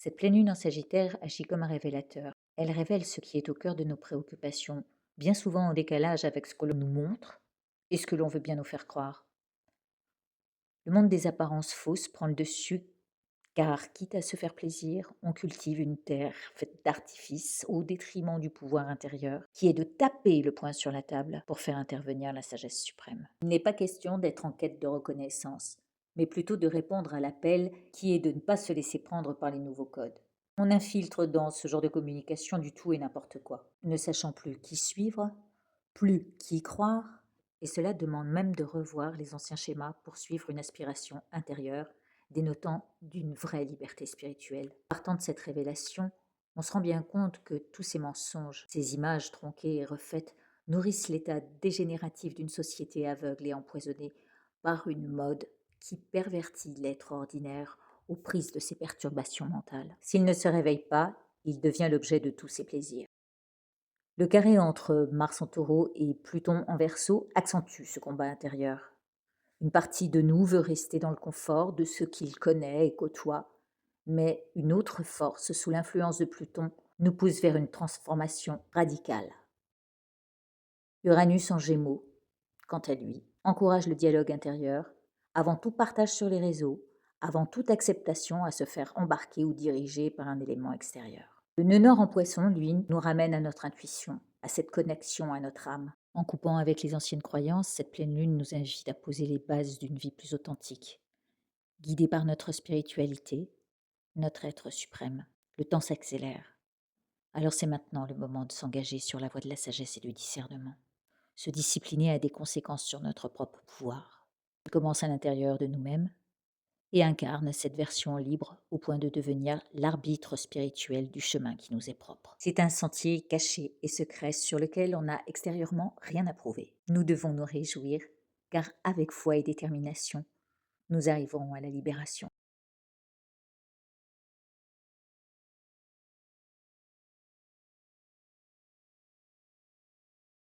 Cette pleine lune en Sagittaire agit comme un révélateur. Elle révèle ce qui est au cœur de nos préoccupations, bien souvent en décalage avec ce que l'on nous montre et ce que l'on veut bien nous faire croire. Le monde des apparences fausses prend le dessus, car quitte à se faire plaisir, on cultive une terre faite d'artifices au détriment du pouvoir intérieur, qui est de taper le poing sur la table pour faire intervenir la sagesse suprême. Il n'est pas question d'être en quête de reconnaissance, mais plutôt de répondre à l'appel qui est de ne pas se laisser prendre par les nouveaux codes. On infiltre dans ce genre de communication du tout et n'importe quoi, ne sachant plus qui suivre, plus qui croire, et cela demande même de revoir les anciens schémas pour suivre une aspiration intérieure, dénotant d'une vraie liberté spirituelle. Partant de cette révélation, on se rend bien compte que tous ces mensonges, ces images tronquées et refaites, nourrissent l'état dégénératif d'une société aveugle et empoisonnée par une mode qui pervertit l'être ordinaire aux prises de ses perturbations mentales. S'il ne se réveille pas, il devient l'objet de tous ses plaisirs. Le carré entre Mars en Taureau et Pluton en Verseau accentue ce combat intérieur. Une partie de nous veut rester dans le confort de ce qu'il connaît et côtoie, mais une autre force, sous l'influence de Pluton, nous pousse vers une transformation radicale. Uranus en Gémeaux, quant à lui, encourage le dialogue intérieur, avant tout partage sur les réseaux, avant toute acceptation à se faire embarquer ou diriger par un élément extérieur. Le nœud nord en Poisson, lui, nous ramène à notre intuition, à cette connexion à notre âme. En coupant avec les anciennes croyances, cette pleine lune nous invite à poser les bases d'une vie plus authentique. Guidée par notre spiritualité, notre être suprême, le temps s'accélère. Alors c'est maintenant le moment de s'engager sur la voie de la sagesse et du discernement. Se discipliner a des conséquences sur notre propre pouvoir. Il commence à l'intérieur de nous-mêmes et incarne cette version libre au point de devenir l'arbitre spirituel du chemin qui nous est propre. C'est un sentier caché et secret sur lequel on n'a extérieurement rien à prouver. Nous devons nous réjouir, car avec foi et détermination, nous arriverons à la libération.